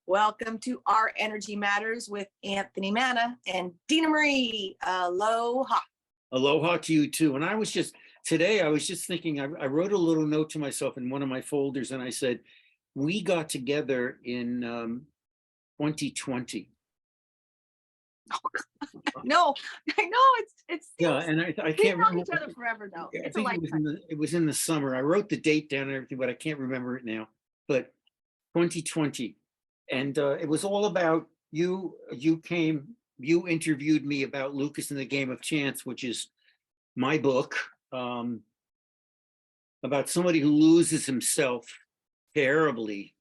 Welcome to Our Energy Matters with Anthony Manna and Dena Marie. Aloha. Aloha to you too. And today I was just thinking, I wrote a little note to myself in one of my folders and I said, we got together in 2020. No, I know it's Yeah, and I we've can't known remember. each other forever though. I It's a think lifetime. it was in the summer. I wrote the date down and everything, but I can't remember it now. But 2020. And it was all about you. You interviewed me about Loukas and the Game of Chance, which is my book, about somebody who loses himself terribly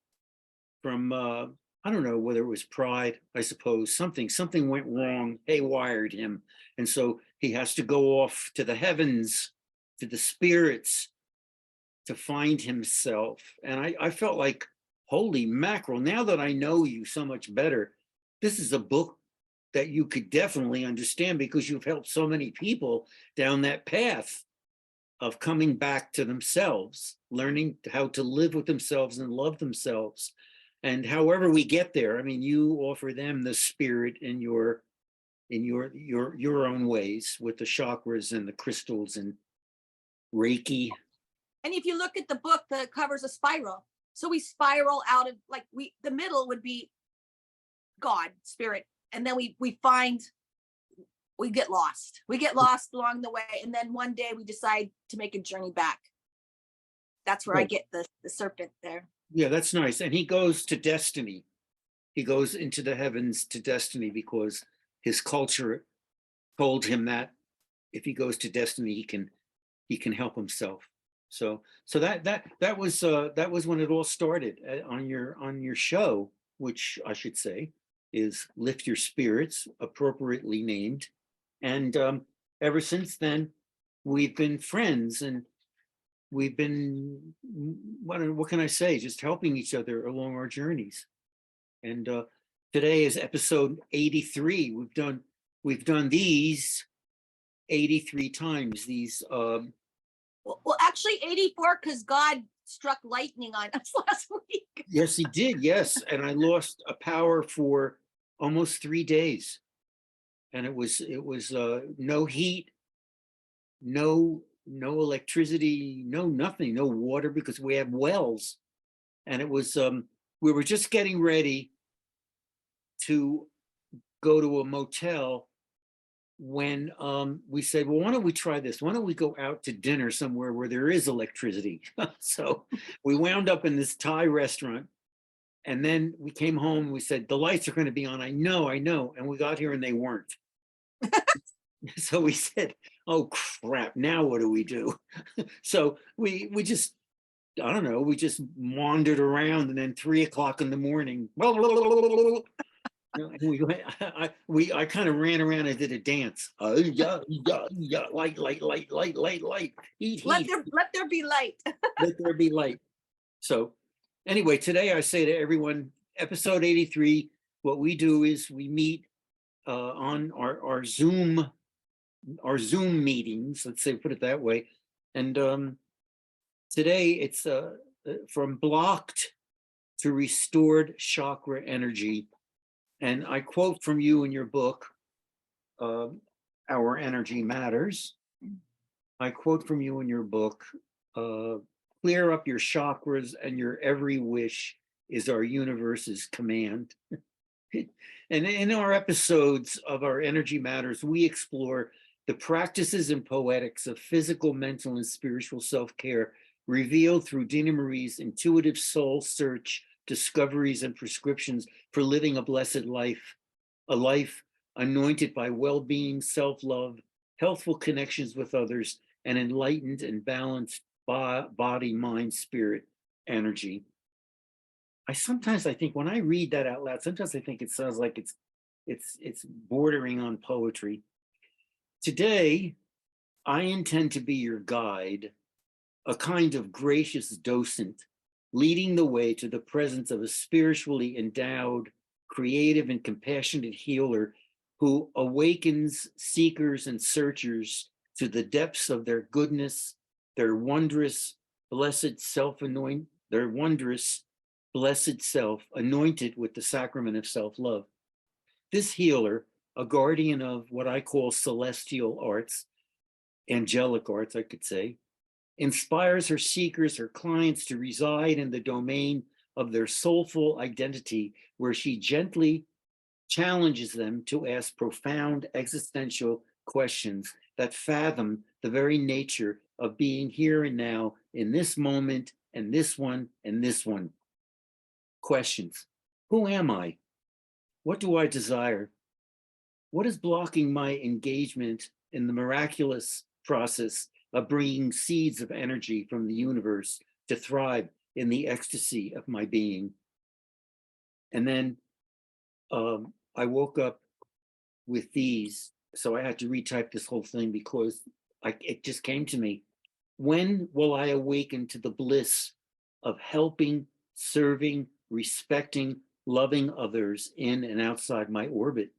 from, I don't know whether it was pride, I suppose, something went wrong, haywired him. And so he has to go off to the heavens, to the spirits, to find himself. And I felt like, holy mackerel, now that I know you so much better, this is a book that you could definitely understand because you've helped so many people down that path of coming back to themselves, learning how to live with themselves and love themselves. And however we get there, I mean, you offer them the spirit in your own ways with the chakras and the crystals and Reiki. And if you look at the book, the cover's a spiral. So we spiral out of the middle would be God, spirit. And then we get lost. We get lost along the way. And then one day we decide to make a journey back. That's where I get the serpent there. Yeah, that's nice. And he goes to destiny. He goes into the heavens to destiny because his culture told him that if he goes to destiny, he can help himself. So that was when it all started on your show, which I should say is Lift Your Spirits, appropriately named. And ever since then, we've been friends and we've been, what can I say, just helping each other along our journeys. And today is episode 83. We've done these 83 times. These well, actually 84 because God struck lightning on us last week. Yes, he did. Yes, and I lost a power for almost 3 days, and it was no heat, no electricity, nothing, no water because we have wells, and it was we were just getting ready to go to a motel when we said, well, why don't we try this? Why don't we go out to dinner somewhere where there is electricity? So we wound up in this Thai restaurant. And then we came home and we said, the lights are going to be on. I know. And we got here and they weren't. So we said, oh, crap. Now what do we do? So we just, I don't know, we just wandered around. And then 3 o'clock in the morning, I kind of ran around and did a dance. Yeah, light. Heat. Let there be light. Let there be light. So anyway, today I say to everyone, episode 83, what we do is we meet on our Zoom meetings, let's say, put it that way. And today it's from blocked to restored chakra energy. And I quote from you in your book, Our Energy Matters. I quote from you in your book, clear up your chakras and your every wish is our universe's command. And in our episodes of Our Energy Matters, we explore the practices and poetics of physical, mental, and spiritual self-care revealed through Dena Marie's intuitive soul search, discoveries, and prescriptions for living a blessed life, a life anointed by well-being, self-love, healthful connections with others, and enlightened and balanced body, mind, spirit, energy. I think when I read that out loud, sometimes I think it sounds like it's bordering on poetry. Today, I intend to be your guide, a kind of gracious docent, leading the way to the presence of a spiritually endowed, creative, and compassionate healer who awakens seekers and searchers to the depths of their goodness, their wondrous, blessed self-anoint, their wondrous blessed self, anointed with the sacrament of self-love. This healer, a guardian of what I call celestial arts, angelic arts, I could say, inspires her seekers, her clients, to reside in the domain of their soulful identity, where she gently challenges them to ask profound existential questions that fathom the very nature of being here and now in this moment and this one and this one. Questions. Who am I? What do I desire? What is blocking my engagement in the miraculous process of bringing seeds of energy from the universe to thrive in the ecstasy of my being? And then I woke up with these, so I had to retype this whole thing because it just came to me. When will I awaken to the bliss of helping, serving, respecting, loving others in and outside my orbit?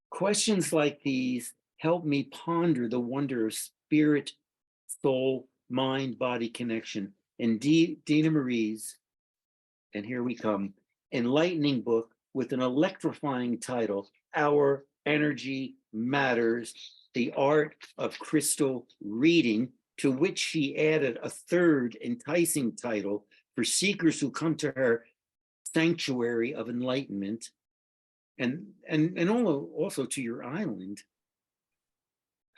Questions like these help me ponder the wonder of spirit, soul, mind, body connection in Dena Marie's, and here we come, enlightening book with an electrifying title, Our Energy Matters, The Art of Crystal Reading, to which she added a third enticing title for seekers who come to her sanctuary of enlightenment, and also to your island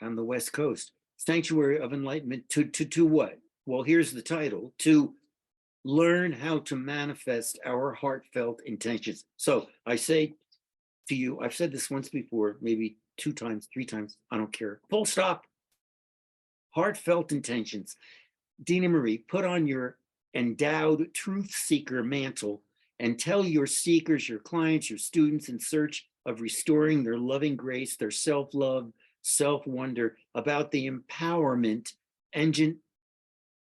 on the West Coast, sanctuary of enlightenment, to what? Well, here's the title: to learn how to manifest our heartfelt intentions. So I say to you, I've said this once before, maybe 2 times, 3 times, I don't care. Full stop. Heartfelt intentions. Dena Marie, put on your endowed truth seeker mantle and tell your seekers, your clients, your students in search of restoring their loving grace, their self-love, self-wonder, about the empowerment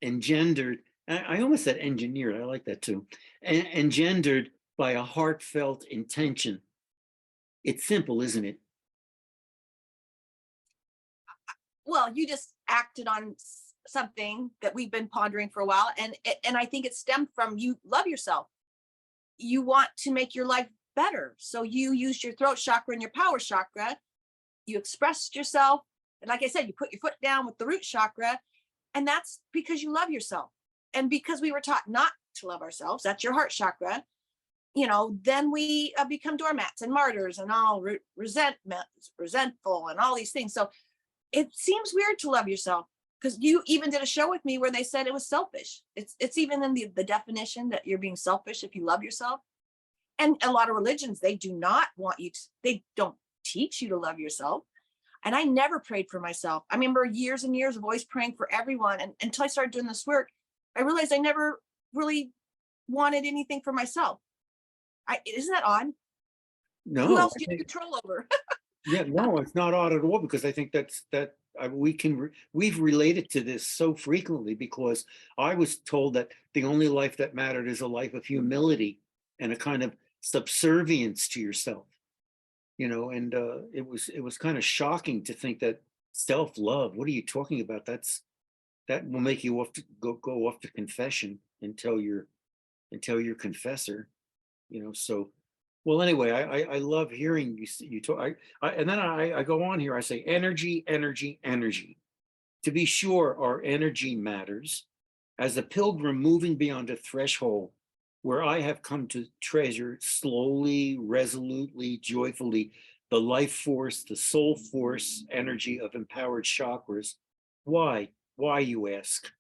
engendered, I almost said engineered, I like that too, engendered by a heartfelt intention. It's simple, isn't it? Well, you just acted on something that we've been pondering for a while, and I think it stemmed from, you love yourself. You want to make your life better, so you used your throat chakra and your power chakra. You expressed yourself, and like I said, you put your foot down with the root chakra, and that's because you love yourself. And because we were taught not to love ourselves, that's your heart chakra, then we become doormats and martyrs and all resentful and all these things. So it seems weird to love yourself, because you even did a show with me where they said it was selfish. It's even in the definition that you're being selfish if you love yourself. And a lot of religions, they do not want you to, they don't teach you to love yourself. And I never prayed for myself. I remember years and years of always praying for everyone. And until I started doing this work, I realized I never really wanted anything for myself. Isn't that odd? No. Who else do you have control over? Yeah, no, it's not odd at all, because I think we've related to this so frequently, because I was told that the only life that mattered is a life of humility and a kind of subservience to yourself, and it was kind of shocking to think that self-love, what are you talking about? That will make you go off to confession and tell your confessor, so. Well, anyway, I love hearing you talk. And then I go on here. I say energy, energy, energy. To be sure, our energy matters. As a pilgrim moving beyond a threshold where I have come to treasure slowly, resolutely, joyfully the life force, the soul force energy of empowered chakras. Why? Why, you ask?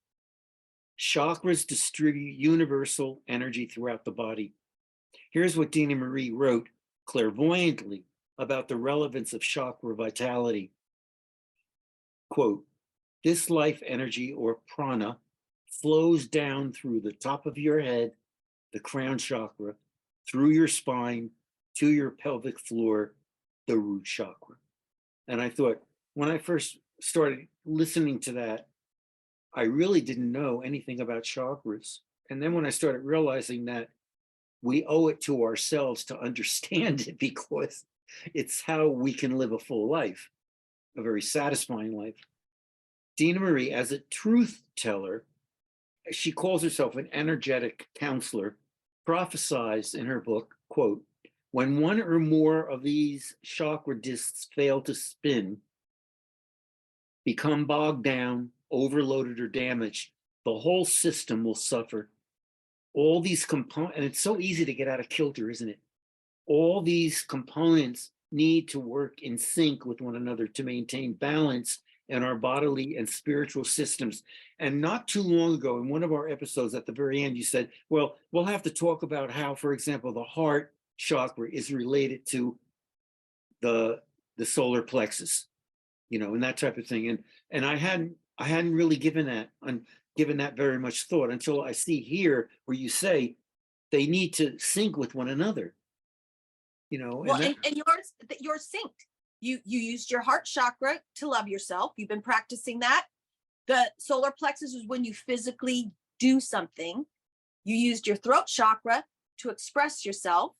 Chakras distribute universal energy throughout the body. Here's what Dena Marie wrote clairvoyantly about the relevance of chakra vitality. Quote, this life energy, or prana, flows down through the top of your head, the crown chakra, through your spine, to your pelvic floor, the root chakra. And I thought, when I first started listening to that, I really didn't know anything about chakras. And then when I started realizing that we owe it to ourselves to understand it, because it's how we can live a full life, a very satisfying life. Dena Marie, as a truth teller, she calls herself an energetic counselor prophesies in her book, quote, when one or more of these chakra discs fail to spin, become bogged down, overloaded, or damaged, the whole system will suffer. All these components, and it's so easy to get out of kilter, isn't it? All these components need to work in sync with one another to maintain balance in our bodily and spiritual systems. And not too long ago, in one of our episodes at the very end, you said, well, we'll have to talk about how, for example, the heart chakra is related to the solar plexus, and that type of thing. And I hadn't really given that very much thought until I see here where you say they need to sync with one another. Well, and you're synced. You used your heart chakra to love yourself. You've been practicing that. The solar plexus is when you physically do something. You used your throat chakra to express yourself.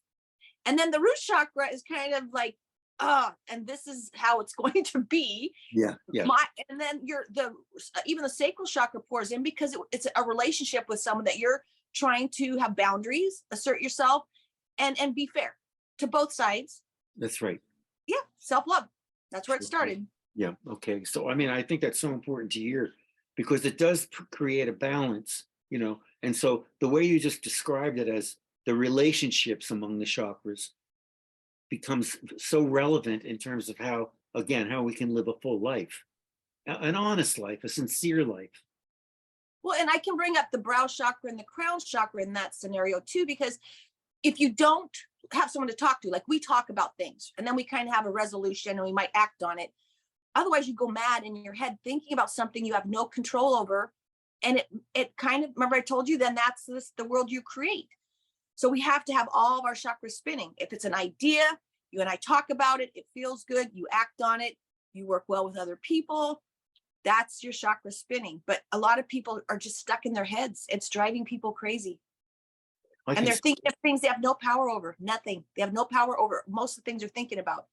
And then the root chakra is kind of like, and this is how it's going to be. Yeah. And then even the sacral chakra pours in because it's a relationship with someone that you're trying to have boundaries, assert yourself, and be fair to both sides. That's right. Yeah, self-love. That's where it started. Yeah. Okay. So, I think that's so important to hear because it does create a balance, and so the way you just described it as the relationships among the chakras becomes so relevant in terms of how we can live a full life, an honest life, a sincere life. Well, and I can bring up the brow chakra and the crown chakra in that scenario too, because if you don't have someone to talk to, like we talk about things and then we kind of have a resolution and we might act on it. Otherwise you go mad in your head thinking about something you have no control over. And it kind of, remember I told you, then that's the world you create. So we have to have all of our chakras spinning. If it's an idea, you and I talk about it, it feels good, you act on it, you work well with other people, that's your chakra spinning. But a lot of people are just stuck in their heads. It's driving people crazy. And they're thinking of things they have no power over, nothing. They have no power over most of the things they're thinking about.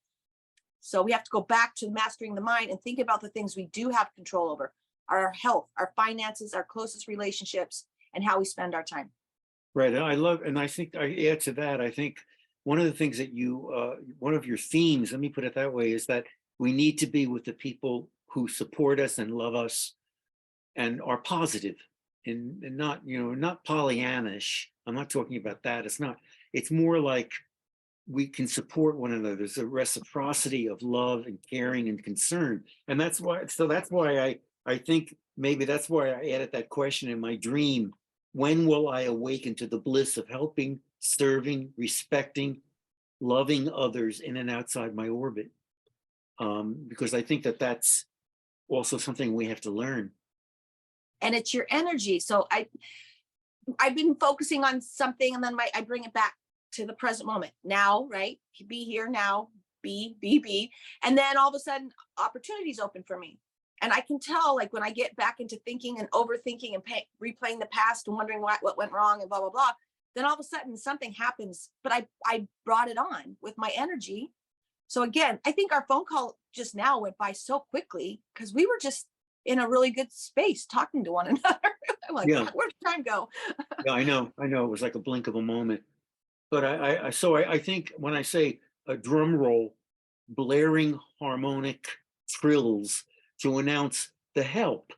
So we have to go back to mastering the mind and think about the things we do have control over, our health, our finances, our closest relationships, and how we spend our time. Right. And I think I add to that, I think one of the things that one of your themes, let me put it that way, is that we need to be with the people who support us and love us and are positive and not, not Pollyannish. I'm not talking about that. It's more like we can support one another. There's a reciprocity of love and caring and concern. And that's why I think maybe that's why I added that question in my dream. When will I awaken to the bliss of helping, serving, respecting, loving others in and outside my orbit? Because I think that that's also something we have to learn. And it's your energy. So I've been focusing on something and then I bring it back to the present moment now, right? Be here now, be. And then all of a sudden opportunities open for me. And I can tell, like when I get back into thinking and overthinking and replaying the past and wondering what went wrong and blah, blah, blah, then all of a sudden something happens, but I brought it on with my energy. So again, I think our phone call just now went by so quickly because we were just in a really good space talking to one another. I'm like, Yeah. where'd time go? Yeah, I know. It was like a blink of a moment. But I think when I say a drum roll, blaring harmonic trills to announce the help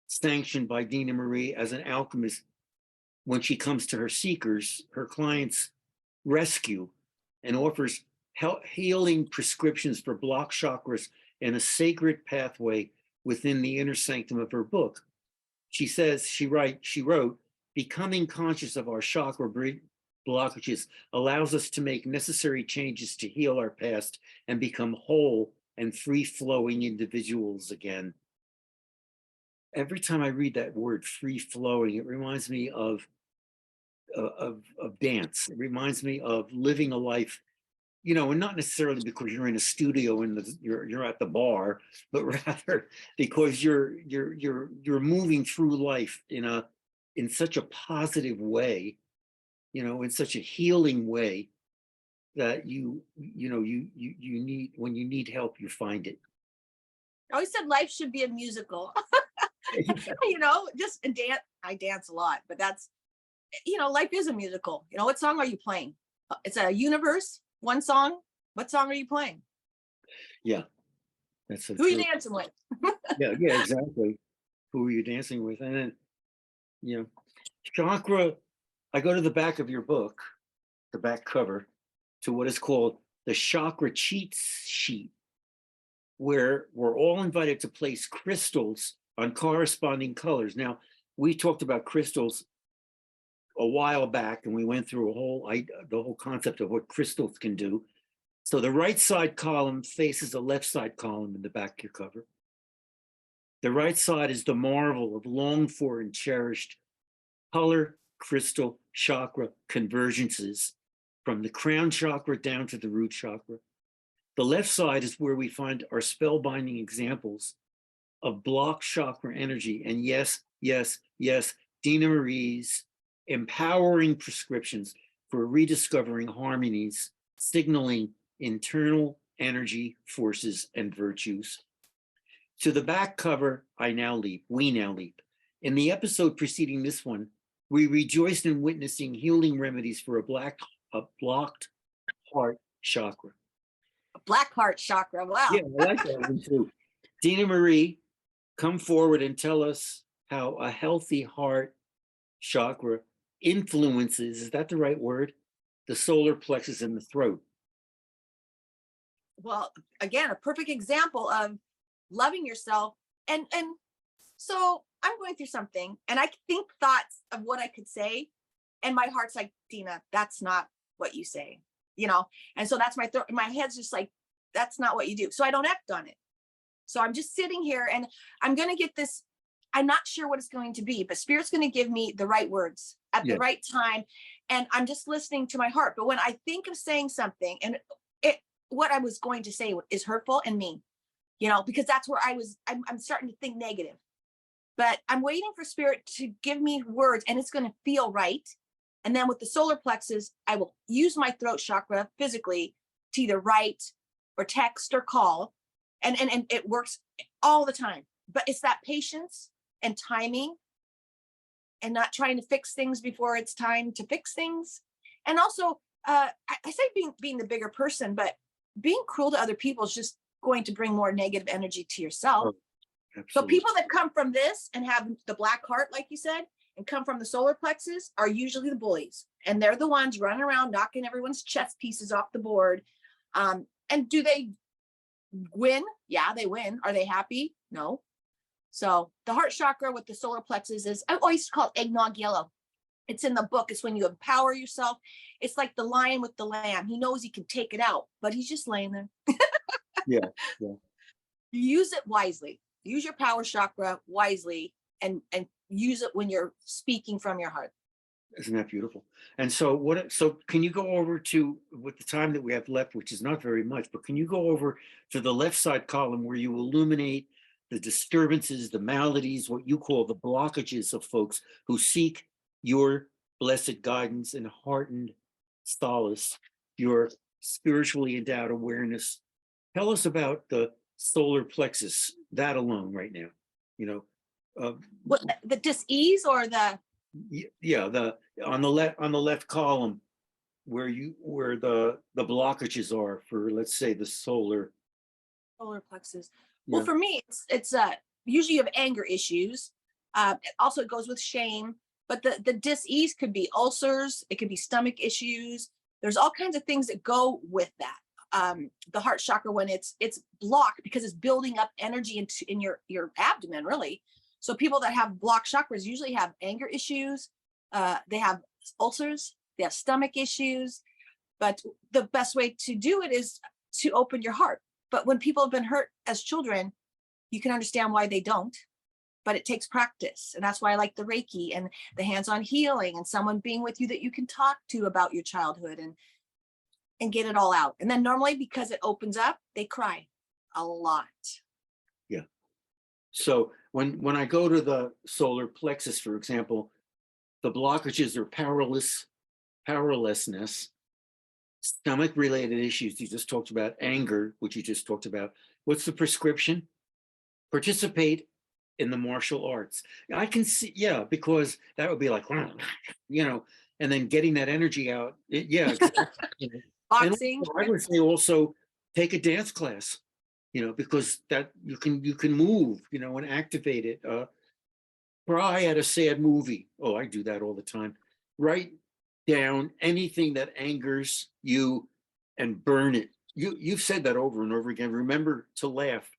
sanctioned by Dena Marie as an alchemist when she comes to her seekers, her clients' rescue, and offers healing prescriptions for blocked chakras in a sacred pathway within the inner sanctum of her book. She wrote, becoming conscious of our chakra blockages allows us to make necessary changes to heal our past and become whole and free-flowing individuals again. Every time I read that word free-flowing, it reminds me of dance. It reminds me of living a life, and not necessarily because you're in a studio and you're at the bar, but rather because you're moving through life in such a positive way, in such a healing way that you need, when you need help, you find it. I always said life should be a musical. Just dance. I dance a lot, but that's life is a musical. What song are you playing? It's a universe, one song. What song are you playing? Yeah, that's so Who are you true. dancing with? Yeah, exactly. Who are you dancing with? And then, you know, chakra, I go to the back of your book, the back cover, to what is called the chakra cheat sheet, where we're all invited to place crystals on corresponding colors. Now, we talked about crystals a while back, and we went through the whole concept of what crystals can do. So the right side column faces the left side column in the back of your cover. The right side is the marvel of longed for and cherished color crystal chakra convergences from the crown chakra down to the root chakra. The left side is where we find our spellbinding examples of block chakra energy. And yes, yes, yes, Dena Marie's empowering prescriptions for rediscovering harmonies, signaling internal energy forces and virtues. To the back cover, we now leap. In the episode preceding this one, we rejoiced in witnessing healing remedies for a blocked heart chakra. A black heart chakra. Wow. Yeah, I like that one too. Dena Marie, come forward and tell us how a healthy heart chakra influences, is that the right word? The solar plexus in the throat. Well, again, a perfect example of loving yourself. And so I'm going through something and I think thoughts of what I could say. And my heart's like, Dena, that's not what you say, And so that's my head's just like, that's not what you do. So I don't act on it. So I'm just sitting here and I'm going to get this. I'm not sure what it's going to be, but Spirit's going to give me the right words at the right time. And I'm just listening to my heart. But when I think of saying something and what I was going to say is hurtful and mean, because that's where I'm starting to think negative. But I'm waiting for Spirit to give me words and it's going to feel right. And then with the solar plexus, I will use my throat chakra physically to either write or text or call. And it works all the time. But it's that patience and timing and not trying to fix things before it's time to fix things. And also, I say being the bigger person, but being cruel to other people is just going to bring more negative energy to yourself. Oh, so people that come from this and have the black heart, like you said, and come from the solar plexus are usually the bullies. And they're the ones running around knocking everyone's chess pieces off the board. And do they win? Yeah, they win. Are they happy? No. So the heart chakra with the solar plexus is, I always call it eggnog yellow. It's in the book. It's when you empower yourself. It's like the lion with the lamb. He knows he can take it out, but he's just laying there. Yeah. Use it wisely. Use your power chakra wisely and use it when you're speaking from your heart. Isn't that beautiful? And so so can you go over to, with the time that we have left, which is not very much, but can you go over to the left side column where you illuminate the disturbances, the maladies, what you call the blockages of folks who seek your blessed guidance and heartened solace, your spiritually endowed awareness. Tell us about the solar plexus, that alone right now, What, the dis-ease or the on the left column where the blockages are for, let's say, the solar plexus. Well, for me, it's usually you have anger issues. Also, it goes with shame, but the dis-ease could be ulcers. It could be stomach issues. There's all kinds of things that go with that. The heart chakra, when it's blocked because it's building up energy in your abdomen, really. So people that have blocked chakras usually have anger issues. They have ulcers. They have stomach issues. But the best way to do it is to open your heart. But when people have been hurt as children, you can understand why they don't. But it takes practice. And that's why I like the Reiki and the hands-on healing and someone being with you that you can talk to about your childhood and get it all out. And then normally, because it opens up, they cry a lot. Yeah. So when I go to the solar plexus, for example, the blockages are powerlessness, stomach related issues. You just talked about anger, which you just talked about. What's the prescription? Participate in the martial arts. I can see, yeah, because that would be like, you know, and then getting that energy out. Yeah, exactly. You know. And Boxing. also, I would say also take a dance class, you know, because that you can move, you know, and activate it. Cry at a sad movie. Oh, I do that all the time. Write down anything that angers you and burn it. You've said that over and over again. Remember to laugh.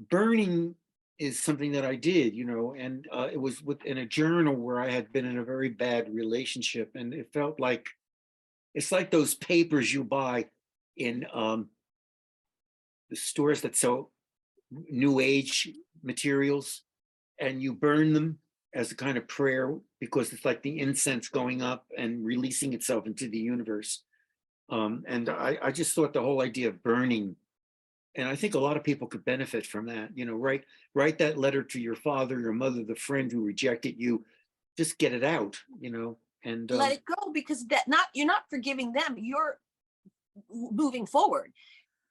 Burning is something that I did, you know, and it was within a journal where I had been in a very bad relationship, and it felt like it's like those papers you buy in the stores that sell new age materials, and you burn them as a kind of prayer because it's like the incense going up and releasing itself into the universe. And I just thought the whole idea of burning, and I think a lot of people could benefit from that. You know, write that letter to your father, your mother, the friend who rejected you. Just get it out, you know, and Let it go, because you're not forgiving them. You're moving forward.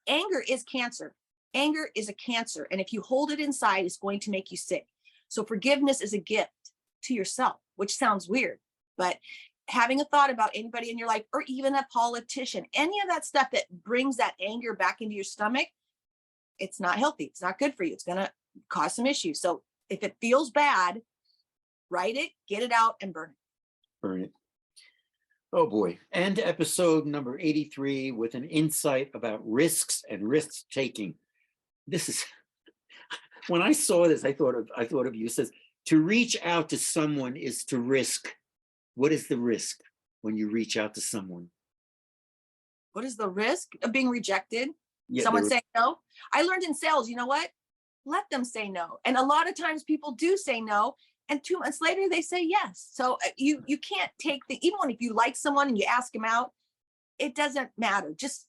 Anger is cancer. Anger is a cancer. And if you hold it inside, it's going to make you sick. So forgiveness is a gift to yourself, which sounds weird, but having a thought about anybody in your life, or even a politician, any of that stuff that brings that anger back into your stomach, it's not healthy. It's not good for you. It's going to cause some issues. So if it feels bad, write it, get it out, and burn it. burn it. Oh boy. And episode number 83 with an insight about risks and risk taking. This is when I saw this, I thought of you. It says to reach out to someone is to risk. What is the risk when you reach out to someone? What is the risk of being rejected? Yeah, Someone saying no. I learned in sales, you know what? Let them say no. And a lot of times people do say no, and 2 months later they say yes. So you can't take even if you like someone and you ask them out, it doesn't matter. Just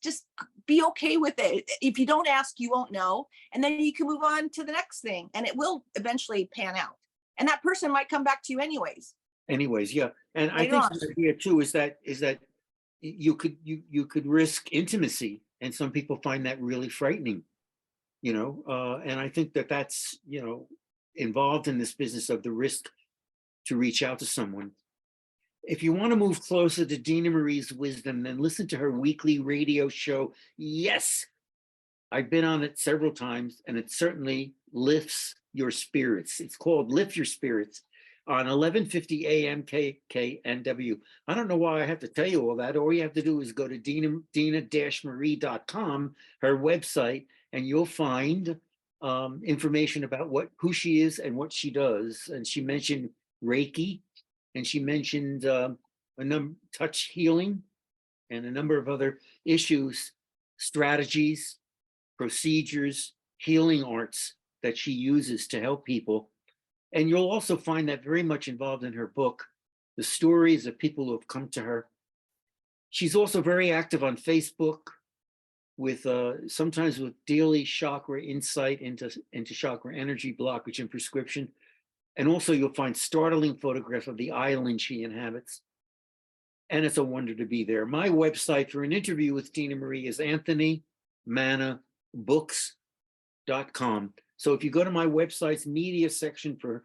be okay with it. If you don't ask, you won't know, and then you can move on to the next thing, and it will eventually pan out. And that person might come back to you anyways. Yeah. And I think the idea too is that you could risk intimacy, and some people find that really frightening, you know. And I think that's, you know, involved in this business of the risk to reach out to someone. If you want to move closer to Dena Marie's wisdom, then listen to her weekly radio show. Yes, I've been on it several times, and it certainly lifts your spirits. It's called Lift Your Spirits on 1150 AM KKNW. I don't know why I have to tell you all that. All you have to do is go to dena-marie.com, her website, and you'll find information about who she is and what she does. And she mentioned Reiki, and she mentioned a number touch healing and a number of other issues, strategies, procedures, healing arts that she uses to help people. And you'll also find that very much involved in her book, the stories of people who have come to her. She's also very active on Facebook with sometimes with daily chakra insight into chakra energy blockage and prescription. And also you'll find startling photographs of the island she inhabits. And it's a wonder to be there. My website for an interview with Dena Marie is anthonymannabooks.com. So if you go to my website's media section for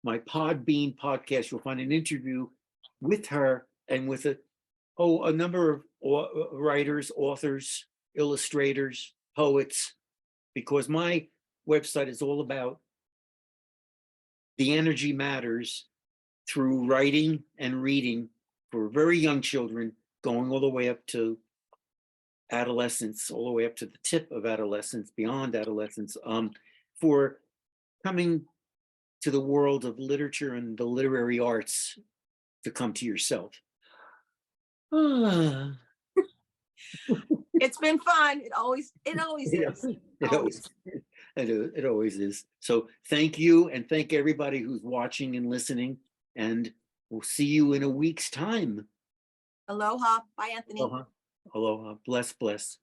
my Podbean podcast, you'll find an interview with her and with a number of writers, authors, illustrators, poets, because my website is all about the energy matters through writing and reading for very young children, going all the way up to adolescence, all the way up to the tip of adolescence, beyond adolescence, for coming to the world of literature and the literary arts to come to yourself. It's been fun. It always is. It always is. So thank you, and thank everybody who's watching and listening, and we'll see you in a week's time. Aloha. Bye, Anthony. Aloha. Aloha. Bless, bless.